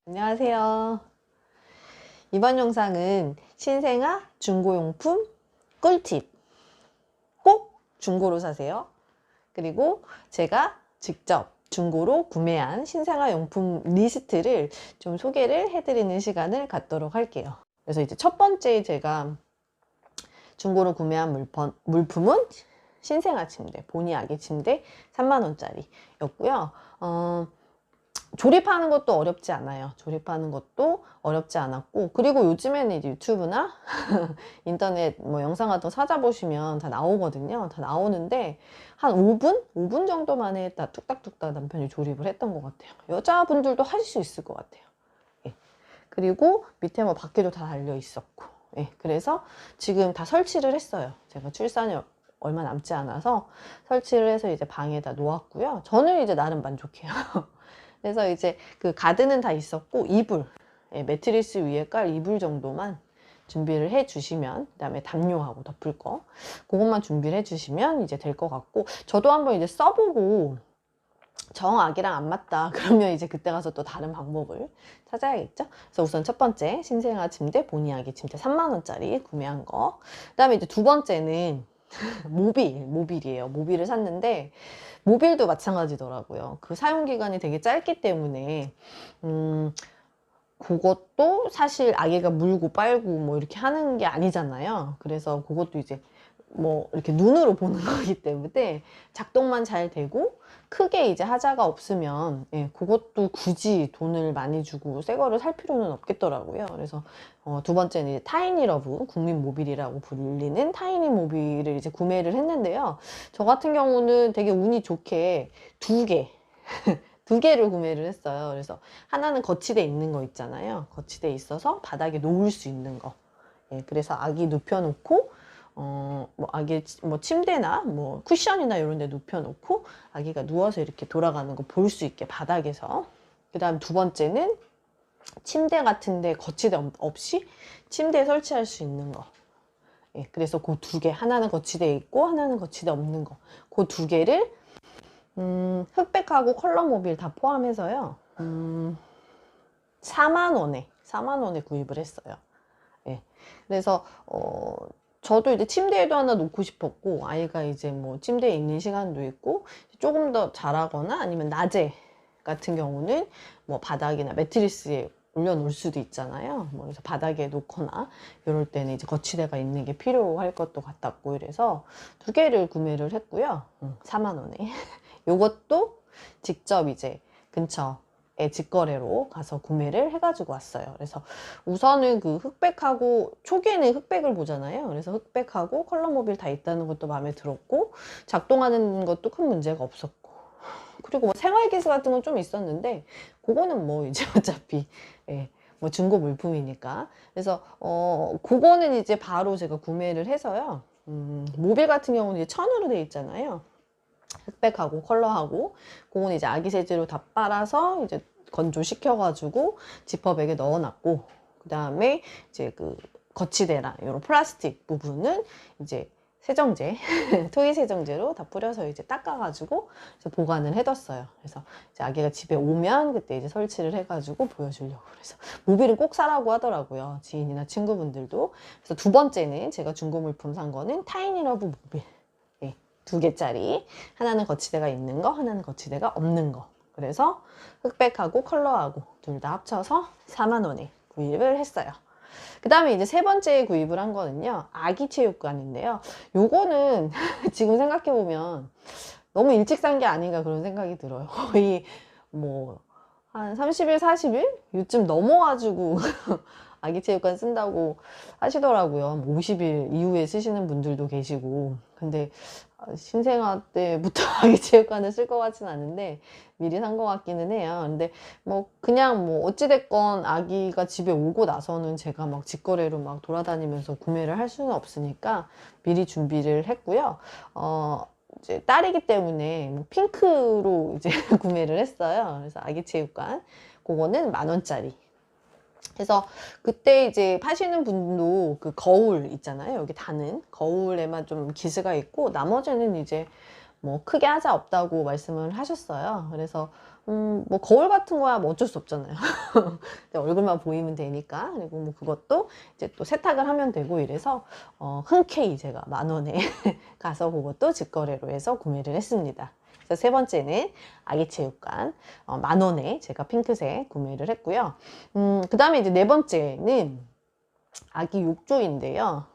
안녕하세요. 이번 영상은 신생아 중고용품 꿀팁. 꼭 중고로 사세요. 그리고 제가 직접 중고로 구매한 신생아 용품 리스트를 좀 소개를 해드리는 시간을 갖도록 할게요. 그래서 이제 첫 번째 제가 중고로 구매한 물품은 신생아 침대, 보니 아기 침대 3만원짜리 였고요. 조립하는 것도 어렵지 않아요. 조립하는 것도 어렵지 않았고, 그리고 요즘에는 이제 유튜브나 인터넷 뭐 영상 같은 거 찾아보시면 다 나오거든요. 다 나오는데 한 5분 정도 만에 다 뚝딱뚝딱 남편이 조립을 했던 것 같아요. 여자분들도 하실 수 있을 것 같아요. 예. 그리고 밑에 뭐 바퀴도 다 달려 있었고, 예. 그래서 지금 다 설치를 했어요. 제가 출산이 얼마 남지 않아서 설치를 해서 이제 방에다 놓았고요. 저는 이제 나름 만족해요. 그래서 이제 그 가드는 다 있었고, 이불, 예, 매트리스 위에 깔 이불 정도만 준비를 해 주시면, 그 다음에 담요하고 덮을 거 그것만 준비를 해 주시면 이제 될 것 같고, 저도 한번 이제 써보고 정 아기랑 안 맞다 그러면 이제 그때 가서 또 다른 방법을 찾아야겠죠. 그래서 우선 첫 번째 신생아 침대, 보니 아기 침대 3만원짜리 구매한 거. 그 다음에 이제 두 번째는 모빌이에요. 모빌을 샀는데, 모빌도 마찬가지더라고요. 그 사용기간이 되게 짧기 때문에 그것도 사실 아기가 물고 빨고 뭐 이렇게 하는 게 아니잖아요. 그래서 그것도 이제 뭐 이렇게 눈으로 보는 거기 때문에 작동만 잘 되고 크게 이제 하자가 없으면, 예, 그것도 굳이 돈을 많이 주고 새 거를 살 필요는 없겠더라고요. 그래서 두 번째는 이제 타이니러브, 국민 모빌이라고 불리는 타이니 모빌을 이제 구매를 했는데요. 저 같은 경우는 되게 운이 좋게 두 개를 구매를 했어요. 그래서 하나는 거치대 있는 거 있잖아요. 거치대 있어서 바닥에 놓을 수 있는 거. 예, 그래서 아기 눕혀놓고, 뭐 아기 뭐 침대나 뭐 쿠션이나 이런 데 눕혀놓고 아기가 누워서 이렇게 돌아가는 거 볼 수 있게 바닥에서. 그 다음 두 번째는 침대 같은데 거치대 없이 침대에 설치할 수 있는 거. 예, 그래서 그 두 개, 하나는 거치대 있고 하나는 거치대 없는 거, 그 두 개를 흑백하고 컬러 모빌 다 포함해서요. 4만 원에 구입을 했어요. 예. 그래서 저도 이제 침대에도 하나 놓고 싶었고, 아이가 이제 뭐 침대에 있는 시간도 있고 조금 더 자라거나 아니면 낮에 같은 경우는 뭐 바닥이나 매트리스에 올려놓을 수도 있잖아요. 뭐 그래서 바닥에 놓거나 이럴 때는 이제 거치대가 있는 게 필요할 것도 같았고, 이래서 두 개를 구매를 했고요. 4만 원에. 요것도 직접 이제 근처에 직거래로 가서 구매를 해가지고 왔어요. 그래서 우선은 그 흑백하고, 초기에는 흑백을 보잖아요. 그래서 흑백하고 컬러 모빌 다 있다는 것도 마음에 들었고, 작동하는 것도 큰 문제가 없었고, 그리고 뭐 생활기스 같은 건 좀 있었는데 그거는 뭐 이제 어차피, 예, 뭐 중고 물품이니까. 그래서 그거는 이제 바로 제가 구매를 해서요. 모빌 같은 경우는 이제 천으로 돼 있잖아요. 흑백하고 컬러하고, 그건 이제 아기 세제로 다 빨아서 이제 건조시켜가지고 지퍼백에 넣어놨고, 그 다음에 이제 그 거치대랑 이런 플라스틱 부분은 이제 세정제, 토이 세정제로 다 뿌려서 이제 닦아가지고 이제 보관을 해뒀어요. 그래서 이제 아기가 집에 오면 그때 이제 설치를 해가지고 보여주려고. 그래서 모빌은 꼭 사라고 하더라고요. 지인이나 친구분들도. 그래서 두 번째는 제가 중고 물품 산 거는 타이니러브 모빌. 두 개짜리, 하나는 거치대가 있는 거, 하나는 거치대가 없는 거. 그래서 흑백하고 컬러하고 둘 다 합쳐서 4만 원에 구입을 했어요. 그 다음에 이제 세 번째 구입을 한 거는요, 아기 체육관인데요. 요거는 지금 생각해보면 너무 일찍 산 게 아닌가 그런 생각이 들어요. 거의 뭐 한 30일, 40일? 요즘 넘어가지고 아기 체육관 쓴다고 하시더라고요. 50일 이후에 쓰시는 분들도 계시고. 근데 신생아 때부터 아기 체육관을 쓸 것 같진 않은데 미리 산 것 같기는 해요. 근데 뭐 그냥 뭐 어찌됐건 아기가 집에 오고 나서는 제가 막 직거래로 막 돌아다니면서 구매를 할 수는 없으니까 미리 준비를 했고요. 이제 딸이기 때문에 뭐 핑크로 이제 구매를 했어요. 그래서 아기 체육관 그거는 10,000원짜리. 그래서 그때 이제 파시는 분도 그 거울 있잖아요. 여기 다는 거울에만 좀 기스가 있고 나머지는 이제 뭐 크게 하자 없다고 말씀을 하셨어요. 그래서 뭐 거울 같은 거야 뭐 어쩔 수 없잖아요. 얼굴만 보이면 되니까. 그리고 뭐 그것도 이제 또 세탁을 하면 되고 이래서 흔쾌히 제가 10,000원에 가서 그것도 직거래로 해서 구매를 했습니다. 그래서 세 번째는 아기 체육관 10,000원에 제가 핑크색 구매를 했고요. 그 다음에 이제 네 번째는 아기 욕조인데요.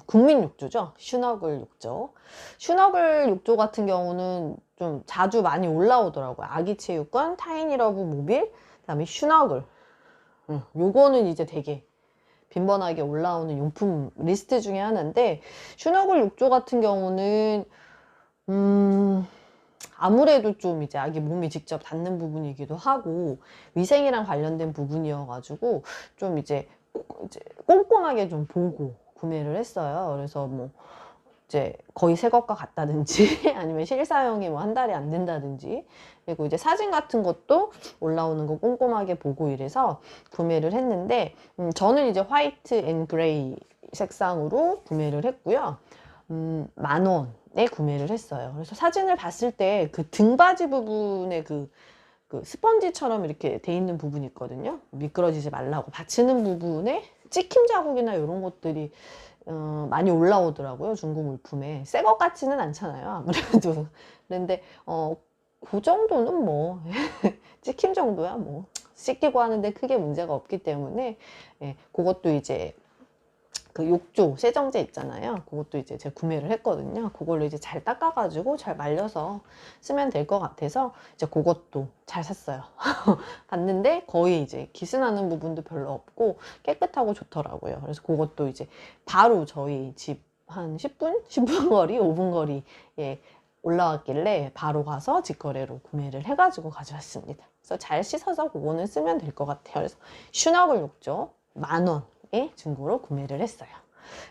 국민 욕조죠. 슈너글 욕조. 슈너글 욕조 같은 경우는 좀 자주 많이 올라오더라고요. 아기 체육관, 타이니러브 모빌, 그다음에 슈너글. 요거는 이제 되게 빈번하게 올라오는 용품 리스트 중에 하나인데, 슈너글 욕조 같은 경우는 아무래도 좀 이제 아기 몸이 직접 닿는 부분이기도 하고 위생이랑 관련된 부분이어가지고 좀 이제 꼼꼼하게 좀 보고 구매를 했어요. 그래서 뭐 이제 거의 새 것과 같다든지 아니면 실사용이 뭐 한 달이 안 된다든지, 그리고 이제 사진 같은 것도 올라오는 거 꼼꼼하게 보고 이래서 구매를 했는데, 저는 이제 화이트 앤 그레이 색상으로 구매를 했고요. 10,000원에 구매를 했어요. 그래서 사진을 봤을 때 그 등받이 부분에 그 스펀지처럼 이렇게 돼 있는 부분이 있거든요. 미끄러지지 말라고 받치는 부분에 찍힘 자국이나 이런 것들이 많이 올라오더라고요. 중고 물품에. 새 것 같지는 않잖아요, 아무래도. 그런데 그 정도는 뭐 찍힘 정도야 뭐 씻기고 하는데 크게 문제가 없기 때문에, 예, 그것도 이제 그 욕조 세정제 있잖아요. 그것도 이제 제가 구매를 했거든요. 그걸로 이제 잘 닦아가지고 잘 말려서 쓰면 될 것 같아서 이제 그것도 잘 샀어요. 봤는데 거의 이제 기스나는 부분도 별로 없고 깨끗하고 좋더라고요. 그래서 그것도 이제 바로 저희 집 한 10분? 10분 거리, 5분 거리에 올라왔길래 바로 가서 직거래로 구매를 해가지고 가져왔습니다. 그래서 잘 씻어서 그거는 쓰면 될 것 같아요. 그래서 슈너글 욕조 10,000원에 중고로 구매를 했어요.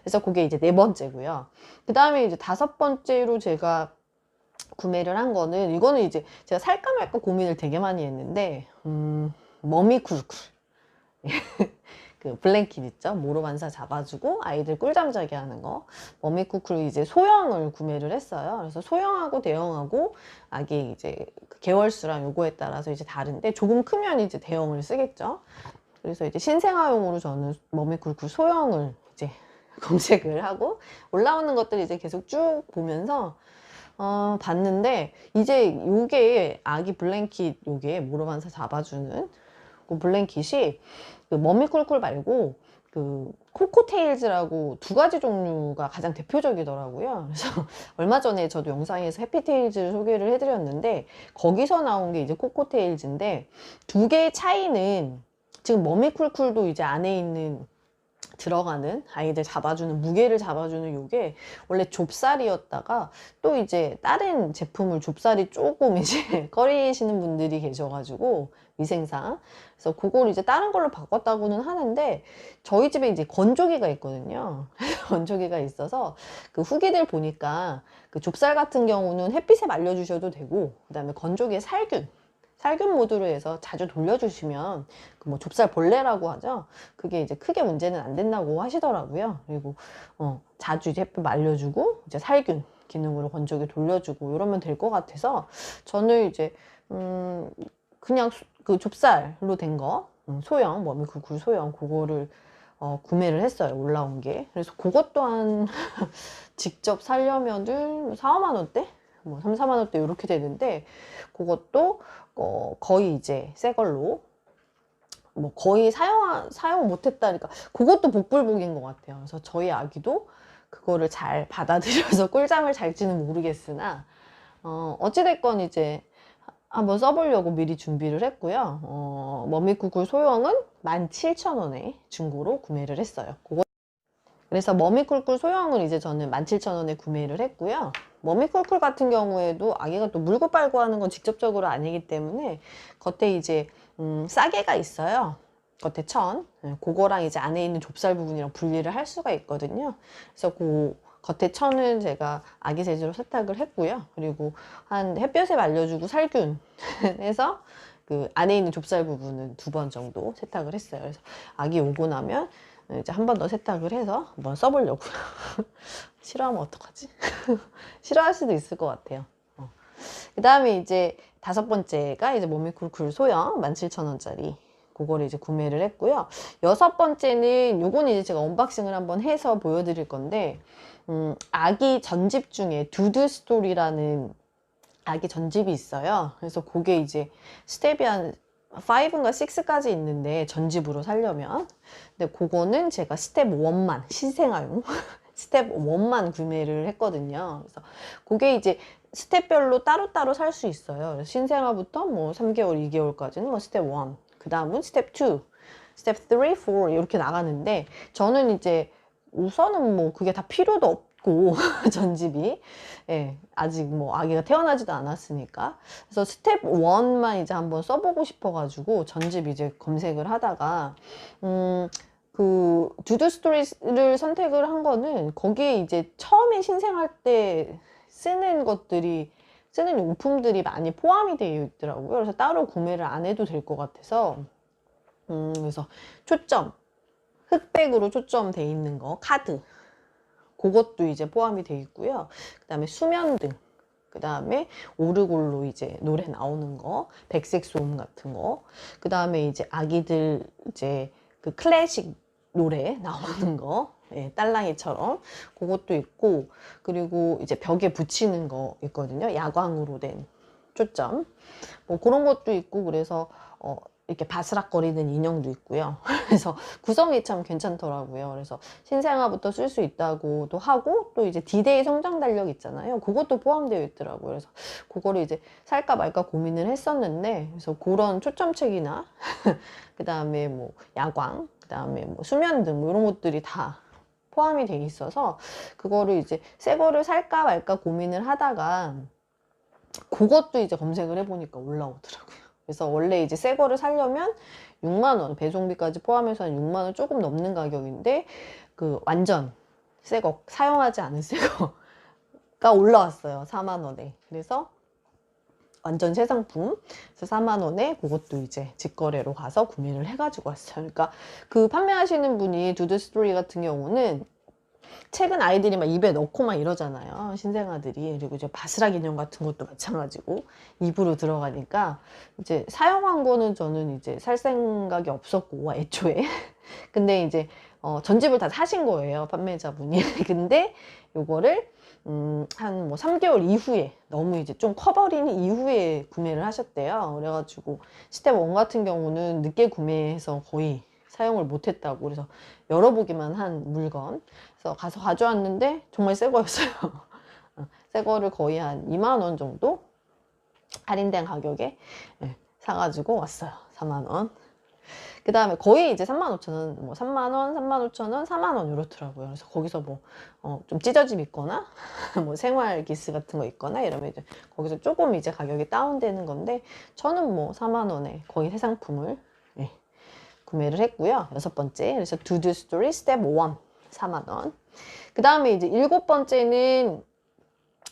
그래서 그게 이제 네 번째고요. 그 다음에 이제 다섯 번째로 제가 구매를 한 거는, 이거는 이제 제가 살까 말까 고민을 되게 많이 했는데, 머미쿨쿨. 그 블랭킷 있죠? 모로 반사 잡아주고 아이들 꿀잠 자게 하는 거. 머미쿠쿨 이제 소형을 구매를 했어요. 그래서 소형하고 대형하고 아기 이제 개월수랑 요거에 따라서 이제 다른데, 조금 크면 이제 대형을 쓰겠죠. 그래서 이제 신생아용으로 저는 머미쿨쿨 소형을 이제 검색을 하고 올라오는 것들 이제 계속 쭉 보면서 봤는데, 이제 요게 아기 블랭킷, 요게 모로 반사 잡아주는 그 블랭킷이 그 머미쿨쿨 말고 그 코코테일즈라고 두 가지 종류가 가장 대표적이더라고요. 그래서 얼마 전에 저도 영상에서 해피테일즈를 소개를 해드렸는데, 거기서 나온 게 이제 코코테일즈인데, 두 개의 차이는, 지금 머미쿨쿨도 이제 안에 있는 들어가는 아이들 잡아주는 무게를 잡아주는 요게 원래 좁쌀이었다가 또 이제 다른 제품을 좁쌀이 조금 이제 꺼리시는 분들이 계셔가지고 위생상, 그래서 그걸 이제 다른 걸로 바꿨다고는 하는데, 저희 집에 이제 건조기가 있거든요. 건조기가 있어서 그 후기들 보니까 그 좁쌀 같은 경우는 햇빛에 말려주셔도 되고, 그 다음에 건조기에 살균 모드로 해서 자주 돌려주시면 그 뭐 좁쌀 벌레라고 하죠. 그게 이제 크게 문제는 안 된다고 하시더라고요. 그리고 자주 이제 햇빛 말려주고 이제 살균 기능으로 건조기 돌려주고 이러면 될 것 같아서, 저는 이제 그냥 그 좁쌀로 된 거, 소형 머미쿨쿨 소형, 그거를 구매를 했어요. 올라온 게. 그래서 그것 또한 직접 살려면은 4, 5만 원대? 뭐 3, 4만 원대 이렇게 되는데, 그것도 거의 이제 새 걸로 뭐 거의 사용 못했다니까, 그것도 복불복인 것 같아요. 그래서 저희 아기도 그거를 잘 받아들여서 꿀잠을 잘지는 모르겠으나, 어찌됐건 이제 한번 써보려고 미리 준비를 했고요. 머미쿠쿨 소형은 17,000원에 중고로 구매를 했어요. 그래서 머미쿨쿨 소형을 이제 저는 17,000원에 구매를 했고요. 머미쿨쿨 같은 경우에도 아기가 또 물고 빨고 하는 건 직접적으로 아니기 때문에 겉에 이제 싸개가 있어요. 겉에 천. 그거랑 이제 안에 있는 좁쌀 부분이랑 분리를 할 수가 있거든요. 그래서 그 겉에 천은 제가 아기 세제로 세탁을 했고요. 그리고 한 햇볕에 말려주고 살균해서 그 안에 있는 좁쌀 부분은 2번 정도 세탁을 했어요. 그래서 아기 오고 나면 이제 한 번 더 세탁을 해서 한번 써보려고요. 싫어하면 어떡하지? 싫어할 수도 있을 것 같아요. 그 다음에 이제 다섯 번째가 이제 머미쿨쿨 소형 17,000원짜리. 그거를 이제 구매를 했고요. 여섯 번째는 요거는 이제 제가 언박싱을 한번 해서 보여드릴 건데, 아기 전집 중에 두드 스토리라는 아기 전집이 있어요. 그래서 그게 이제 스텝이 한 5인가 6까지 있는데 전집으로 살려면, 근데 그거는 제가 스텝 1만 신생아용 스텝 1만 구매를 했거든요. 그래서 그게 이제 스텝별로 따로따로 살 수 있어요. 그래서 신생아부터 뭐 3개월, 2개월까지는 뭐 스텝 1, 그 다음은 스텝 2, 스텝 3, 4 이렇게 나가는데, 저는 이제 우선은 뭐 그게 다 필요도 없고 전집이, 예, 아직 뭐 아기가 태어나지도 않았으니까. 그래서 스텝 1만 이제 한번 써보고 싶어가지고 전집 이제 검색을 하다가 그 두두 스토리를 선택을 한 거는, 거기에 이제 처음에 신생할 때 쓰는 것들이, 쓰는 용품들이 많이 포함이 되어 있더라고요. 그래서 따로 구매를 안 해도 될 것 같아서, 그래서 초점, 흑백으로 초점돼 있는 거, 카드, 그것도 이제 포함이 되어 있고요. 그 다음에 수면등, 그 다음에 오르골로 이제 노래 나오는 거, 백색 소음 같은 거, 그 다음에 이제 아기들 이제 그 클래식 노래 나오는 거, 예, 딸랑이처럼 그것도 있고, 그리고 이제 벽에 붙이는 거 있거든요. 야광으로 된 초점, 뭐 그런 것도 있고. 그래서 이렇게 바스락거리는 인형도 있고요. 그래서 구성이 참 괜찮더라고요. 그래서 신생아부터 쓸 수 있다고도 하고, 또 이제 디데이 성장 달력 있잖아요. 그것도 포함되어 있더라고요. 그래서 그거를 이제 살까 말까 고민을 했었는데, 그래서 그런 초점책이나 그 다음에 뭐 야광, 그 다음에 뭐 수면등, 뭐 이런 것들이 다 포함이 돼 있어서, 그거를 이제 새 거를 살까 말까 고민을 하다가 그것도 이제 검색을 해보니까 올라오더라고요. 그래서 원래 이제 새 거를 사려면 6만원, 배송비까지 포함해서 한 6만원 조금 넘는 가격인데, 그 완전 새 거, 사용하지 않은 새 거가 올라왔어요. 4만원에. 그래서 완전 새 상품, 그래서 4만원에 그것도 이제 직거래로 가서 구매를 해가지고 왔어요. 그러니까 그 판매하시는 분이 두드 스토리 같은 경우는 책은 아이들이 막 입에 넣고 막 이러잖아요, 신생아들이. 그리고 이제 바스락 인형 같은 것도 마찬가지고 입으로 들어가니까, 이제 사용한 거는 저는 이제 살 생각이 없었고 애초에 근데 이제 전집을 다 사신 거예요, 판매자분이. 근데 요거를 한 뭐 3개월 이후에, 너무 이제 좀 커버린 이후에 구매를 하셨대요. 그래가지고 스텝 1 같은 경우는 늦게 구매해서 거의 사용을 못했다고. 그래서 열어보기만 한 물건, 그래서 가서 가져왔는데 정말 새 거였어요. 새 거를 거의 한 2만원 정도 할인된 가격에, 네, 사가지고 왔어요. 4만원. 그 다음에 거의 이제 35,000원, 뭐 3만원, 35,000원, 4만원 이렇더라고요. 그래서 거기서 뭐 좀 찢어짐 있거나 뭐 생활 기스 같은 거 있거나 이러면 이제 거기서 조금 이제 가격이 다운되는 건데, 저는 뭐 4만원에 거의 새 상품을, 네, 구매를 했고요. 여섯 번째, 그래서 두두 스토리 스텝 1 4만원. 그 다음에 이제 일곱 번째는,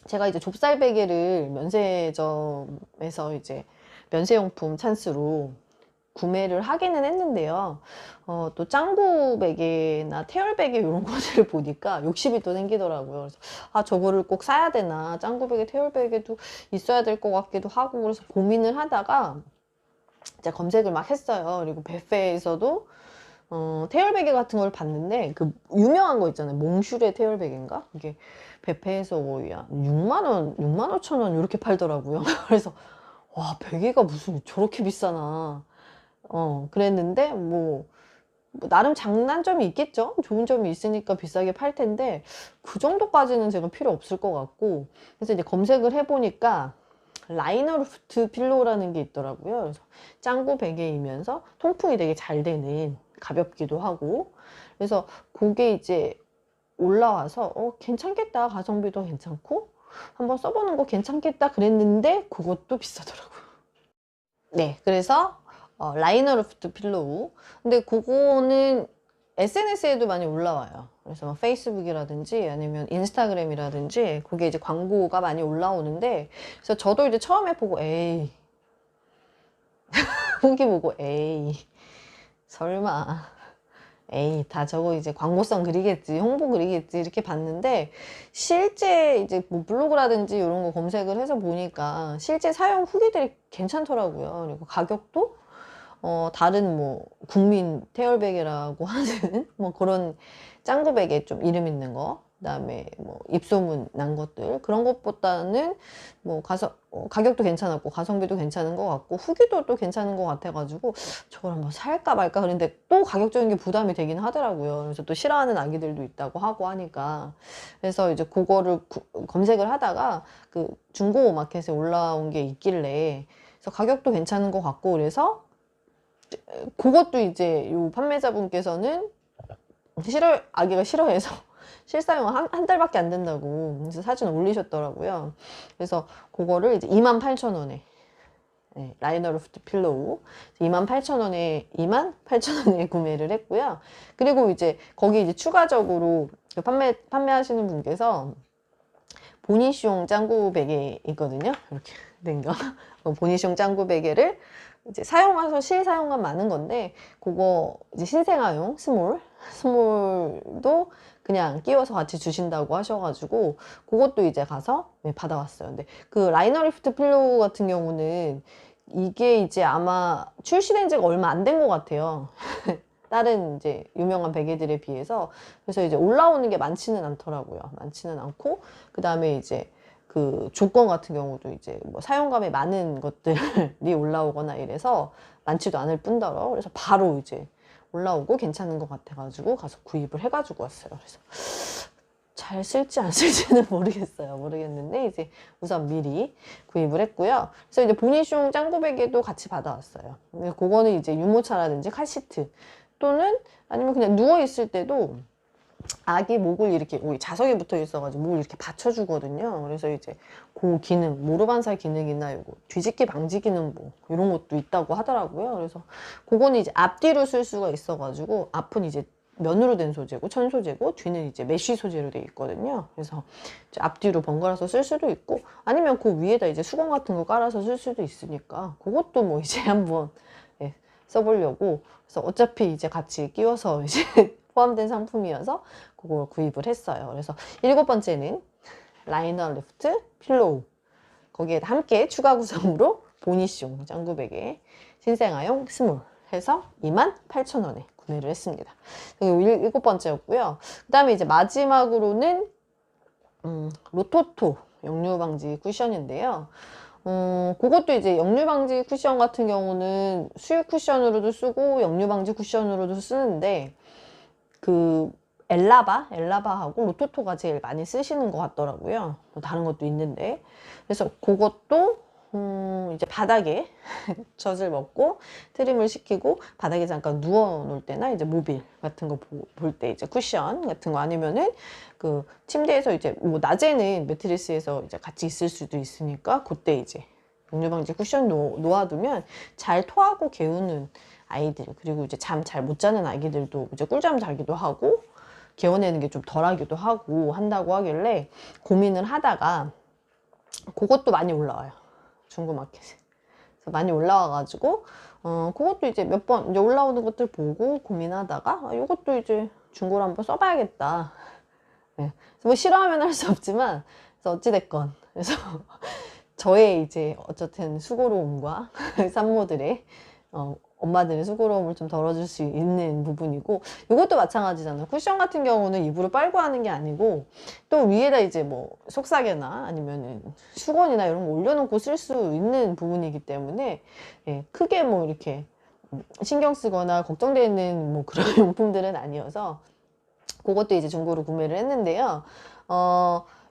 제가 이제 좁쌀 베개를 면세점에서 이제 면세용품 찬스로 구매를 하기는 했는데요. 또 짱구 베개나 태열 베개 이런 것들을 보니까 욕심이 또 생기더라고요. 그래서 저거를 꼭 사야 되나, 짱구 베개, 태열 베개도 있어야 될 것 같기도 하고. 그래서 고민을 하다가 이제 검색을 막 했어요. 그리고 베페에서도 태열 베개 같은 걸 봤는데, 그 유명한 거 있잖아요, 몽슈레 태열 베개인가? 이게 베페에서 거의 한 6만원, 6만 5천 원 이렇게 팔더라고요. 그래서 와, 베개가 무슨 저렇게 비싸나 그랬는데, 뭐 나름 장단점이 있겠죠. 좋은 점이 있으니까 비싸게 팔 텐데, 그 정도까지는 제가 필요 없을 것 같고. 그래서 이제 검색을 해보니까 라이너루프트 필로우라는 게 있더라고요. 그래서 짱구 베개이면서 통풍이 되게 잘 되는, 가볍기도 하고. 그래서 그게 이제 올라와서 괜찮겠다, 가성비도 괜찮고 한번 써보는 거 괜찮겠다 그랬는데, 그것도 비싸더라고요. 네, 그래서 라이너루프트 필로우. 근데 그거는 SNS에도 많이 올라와요. 그래서 뭐 페이스북이라든지 아니면 인스타그램이라든지 그게 이제 광고가 많이 올라오는데, 그래서 저도 이제 처음에 보고 에이 후기 보고 에이 설마 에이, 다 저거 이제 광고성 글이겠지, 홍보 글이겠지, 이렇게 봤는데, 실제 이제 뭐 블로그라든지 이런 거 검색을 해서 보니까 실제 사용 후기들이 괜찮더라고요. 그리고 가격도, 다른 뭐, 국민 태열베개라고 하는 뭐 그런 짱구 베개 좀 이름 있는 거, 그다음에 뭐 입소문 난 것들, 그런 것보다는 뭐 가격도 괜찮았고 가성비도 괜찮은 것 같고 후기도 또 괜찮은 것 같아가지고 저걸 한번 살까 말까 그런데 또 가격적인 게 부담이 되긴 하더라고요. 그래서 또 싫어하는 아기들도 있다고 하고 하니까, 그래서 이제 그거를 검색을 하다가 그 중고 마켓에 올라온 게 있길래, 그래서 가격도 괜찮은 것 같고, 그래서 그것도 이제 요 판매자분께서는 아기가 싫어해서 실사용 한 달밖에 안 된다고 그래서 사진 올리셨더라고요. 그래서 그거를 이제 28,000원에, 네, 라이너 로프트 필로우 28,000원에 구매를 했고요. 그리고 이제 거기 이제 추가적으로 그 판매하시는 분께서 보니숑 짱구 베개 있거든요. 이렇게 된 거. 보니숑 짱구 베개를 이제 사용해서 실사용감 많은 건데, 그거 이제 신생아용 스몰도 그냥 끼워서 같이 주신다고 하셔가지고, 그것도 이제 가서 받아왔어요. 근데 그 라이너 리프트 필로우 같은 경우는 이게 이제 아마 출시된 지가 얼마 안 된 것 같아요. 다른 이제 유명한 베개들에 비해서. 그래서 이제 올라오는 게 많지는 않더라고요. 많지는 않고, 그 다음에 이제 그 조건 같은 경우도 이제 뭐 사용감이 많은 것들이 올라오거나 이래서 많지도 않을 뿐더러, 그래서 바로 이제 올라오고 괜찮은 것 같아가지고 가서 구입을 해가지고 왔어요. 그래서 잘 쓸지 안 쓸지는 모르겠는데 이제 우선 미리 구입을 했고요. 그래서 이제 보니숑 짱구 베개도 같이 받아왔어요. 근데 그거는 이제 유모차라든지 카시트 또는 아니면 그냥 누워 있을 때도 아기 목을 이렇게 자석이 붙어 있어가지고 목을 이렇게 받쳐주거든요. 그래서 이제 그 기능, 무릎안살 기능이나 이거 뒤집기 방지 기능 뭐 이런 것도 있다고 하더라고요. 그래서 그거는 이제 앞뒤로 쓸 수가 있어가지고, 앞은 이제 면으로 된 소재고 천 소재고 뒤는 이제 메쉬 소재로 돼 있거든요. 그래서 이제 앞뒤로 번갈아서 쓸 수도 있고, 아니면 그 위에다 이제 수건 같은 거 깔아서 쓸 수도 있으니까 그것도 뭐 이제 한번 써보려고. 그래서 어차피 이제 같이 끼워서 이제 포함된 상품이어서 그걸 구입을 했어요. 그래서 7번째는 라이너 리프트 필로우, 거기에 함께 추가 구성으로 보니숑 짱구 베개 신생아용 스몰 해서 28,000원에 구매를 했습니다. 그리고 7번째였고요. 그 다음에 이제 마지막으로는 로토토 역류방지 쿠션인데요. 그것도 이제 역류방지 쿠션 같은 경우는 수유 쿠션으로도 쓰고 역류방지 쿠션으로도 쓰는데, 그 엘라바하고 로토토가 제일 많이 쓰시는 것 같더라고요. 뭐 다른 것도 있는데, 그래서 그것도 이제 바닥에 젖을 먹고 트림을 시키고 바닥에 잠깐 누워 놓을 때나 이제 모빌 같은 거 볼 때 이제 쿠션 같은 거, 아니면은 그 침대에서 이제 뭐 낮에는 매트리스에서 이제 같이 있을 수도 있으니까 그때 이제 역류방지 쿠션 놓아두면 잘 토하고 개우는 아이들, 그리고 이제 잠 잘 못 자는 아기들도 이제 꿀잠 자기도 하고 개워내는 게 좀 덜하기도 하고 한다고 하길래 고민을 하다가 그것도 많이 올라와요, 중고마켓에. 그래서 많이 올라와가지고 그것도 이제 몇 번 이제 올라오는 것들 보고 고민하다가 이것도 이제 중고로 한번 써봐야겠다. 네. 뭐 싫어하면 할 수 없지만, 그래서 어찌됐건 그래서 저의 이제 어쨌든 수고로움과 산모들의 엄마들의 수고로움을 좀 덜어줄 수 있는 부분이고, 이것도 마찬가지잖아요. 쿠션 같은 경우는 입으로 빨고 하는 게 아니고 또 위에다 이제 뭐 속삭이나 아니면은 수건이나 이런 거 올려놓고 쓸 수 있는 부분이기 때문에 크게 뭐 이렇게 신경 쓰거나 걱정되는 뭐 그런 용품들은 아니어서 그것도 이제 중고로 구매를 했는데요.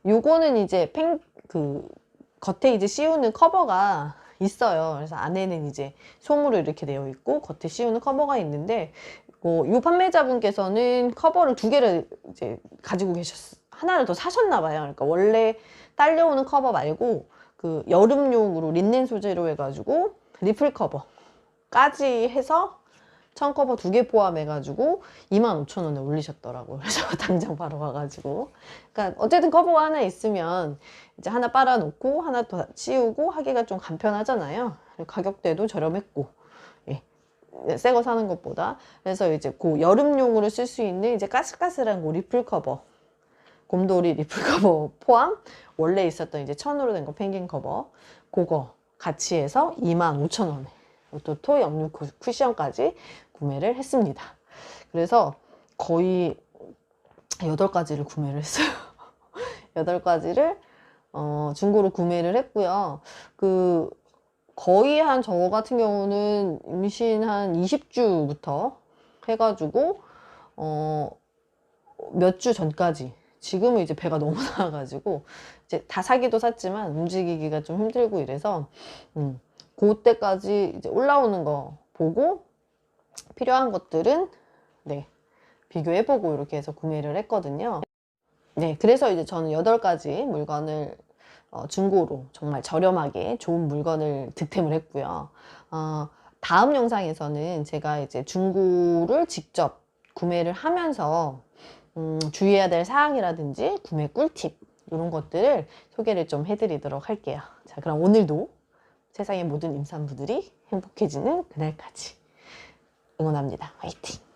요거는 이제 겉에 이제 씌우는 커버가 있어요. 그래서 안에는 이제 솜으로 이렇게 되어 있고 겉에 씌우는 커버가 있는데, 요 판매자분께서는 커버를 2개를 이제 가지고 하나를 더 사셨나 봐요. 그러니까 원래 딸려오는 커버 말고 그 여름용으로 린넨 소재로 해가지고 리플 커버까지 해서 천 커버 2개 포함해가지고 25,000원에 올리셨더라고요. 그래서 당장 바로 가가지고. 그러니까 어쨌든 커버가 하나 있으면 이제 하나 빨아놓고 하나 더 씌우고 하기가 좀 간편하잖아요. 가격대도 저렴했고, 새 거 사는 것보다. 그래서 이제 그 여름용으로 쓸 수 있는 이제 까슬까슬한 그 리플 커버, 곰돌이 리플 커버 포함, 원래 있었던 이제 천으로 된 거 펭귄 커버, 그거 같이 해서 25,000원에 또 토 역류 쿠션까지 구매를 했습니다. 그래서 거의 8가지를 구매를 했어요. 8가지를 중고로 구매를 했고요. 거의 한 저 같은 경우는 임신 한 20주부터 해가지고 몇 주 전까지, 지금은 이제 배가 너무 나와가지고 이제 다 사기도 샀지만 움직이기가 좀 힘들고 이래서 그때까지 이제 올라오는 거 보고 필요한 것들은 네, 비교해보고 이렇게 해서 구매를 했거든요. 네, 그래서 이제 저는 8가지 물건을 중고로 정말 저렴하게 좋은 물건을 득템을 했고요. 다음 영상에서는 제가 이제 중고를 직접 구매를 하면서 주의해야 될 사항이라든지 구매 꿀팁 이런 것들을 소개를 좀 해드리도록 할게요. 자, 그럼 오늘도 세상의 모든 임산부들이 행복해지는 그날까지 응원합니다. 화이팅!